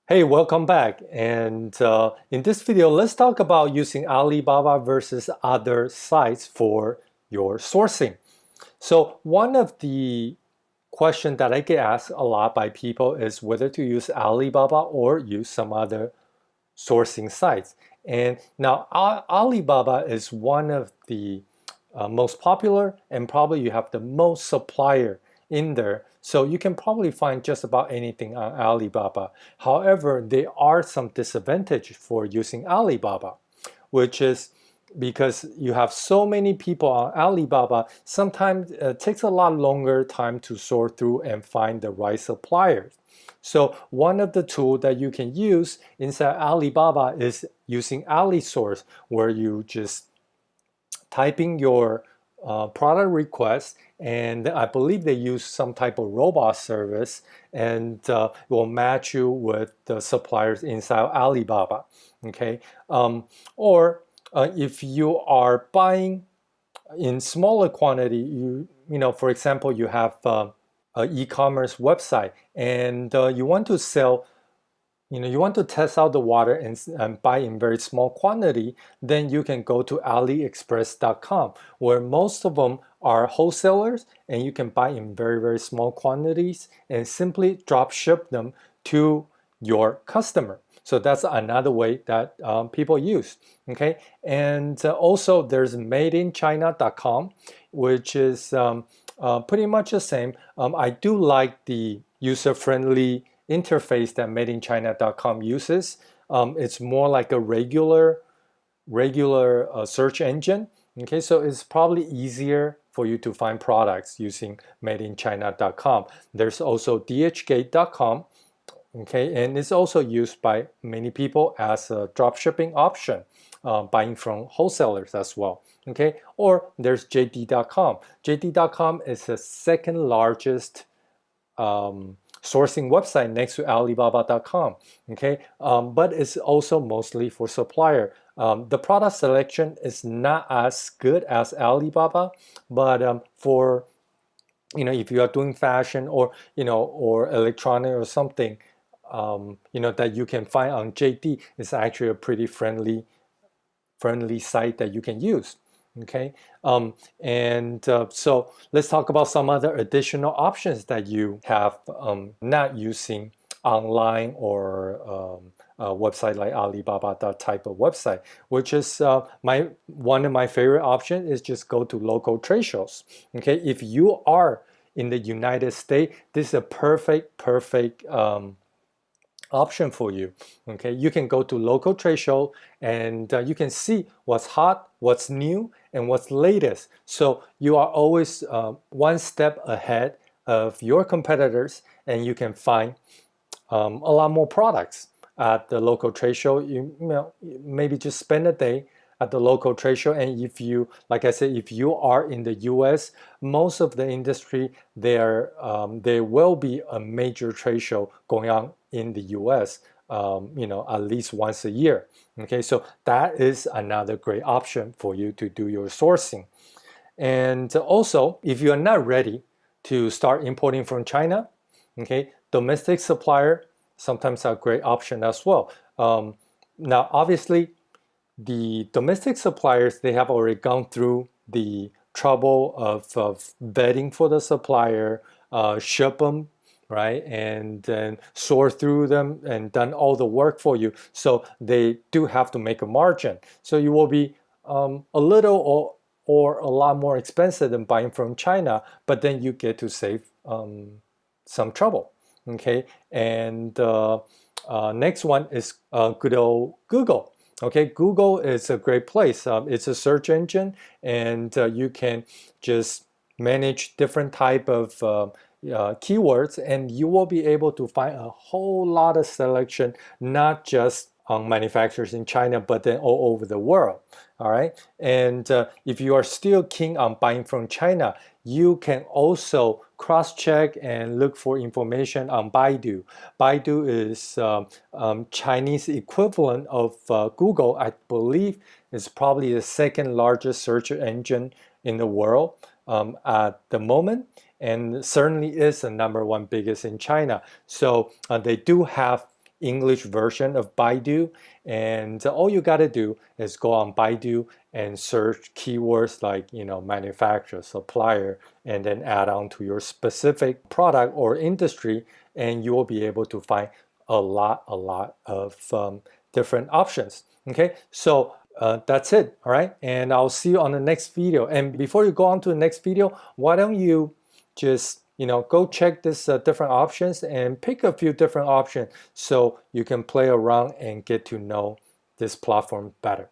Hey, welcome back. And in this video, let's talk about using Alibaba versus other sites for your sourcing. So one of the questions that I get asked a lot by people is whether to use Alibaba or use some other sourcing sites. And now Alibaba is one of the most popular, and probably you have the most supplier in there. So you can probably find just about anything on Alibaba. However, there are some disadvantages for using Alibaba, which is because you have so many people on Alibaba, sometimes it takes a lot longer time to sort through and find the right suppliers. So one of the tools that you can use inside Alibaba is using AliSource, where you just type in your product request, and I believe they use some type of robot service, and will match you with the suppliers inside Alibaba. Okay, or if you are buying in smaller quantity, for example, you have an e-commerce website, and you want to sell, you want to test out the water and buy in very small quantity, then you can go to aliexpress.com, where most of them are wholesalers, and you can buy in very, very small quantities and simply drop ship them to your customer. So that's another way that people use. Okay, and also there's madeinchina.com, which is pretty much the same. I do like the user-friendly interface that madeinchina.com uses. It's more like a regular search engine. Okay, so it's probably easier for you to find products using madeinchina.com. There's also dhgate.com. Okay, and it's also used by many people as a drop shipping option, buying from wholesalers as well. Okay, or there's jd.com. jd.com is the second largest sourcing website next to Alibaba.com. Okay, but it's also mostly for supplier. The product selection is not as good as Alibaba, but for if you are doing fashion or or electronic or something, that you can find on JD, is actually a pretty friendly site that you can use. Okay, so let's talk about some other additional options that you have, not using online or a website like Alibaba, that type of website, which is one of my favorite options is just go to local trade shows. Okay, if you are in the United States, this is a perfect option for you. Okay, you can go to local trade show, and you can see what's hot, what's new, and what's latest. So you are always one step ahead of your competitors, and you can find a lot more products at the local trade show. Maybe just spend a day at the local trade show, and if you, like I said, if you are in the US, most of the industry there will be a major trade show going on in the US, at least once a year. Okay, so that is another great option for you to do your sourcing. And also, if you are not ready to start importing from China, okay, domestic supplier sometimes are a great option as well. Now, obviously, the domestic suppliers, they have already gone through the trouble of vetting for the supplier, ship them, right, and then sort through them and done all the work for you. So they do have to make a margin. So you will be a little or a lot more expensive than buying from China, but then you get to save some trouble. Okay, and next one is good old Google. Okay, Google is a great place. It's a search engine, and you can just manage different type of keywords, and you will be able to find a whole lot of selection, not just on manufacturers in China, but then all over the world. All right, and if you are still keen on buying from China, you can also cross-check and look for information on Baidu. Baidu is Chinese equivalent of Google. I believe is probably the second largest search engine in the world at the moment, and certainly is the number one biggest in China. So they do have English version of Baidu, and all you got to do is go on Baidu and search keywords like manufacturer, supplier, and then add on to your specific product or industry, and you will be able to find a lot of different options. Okay, so that's it. All right, and I'll see you on the next video. And before you go on to the next video, why don't you just go check this different options and pick a few different options so you can play around and get to know this platform better.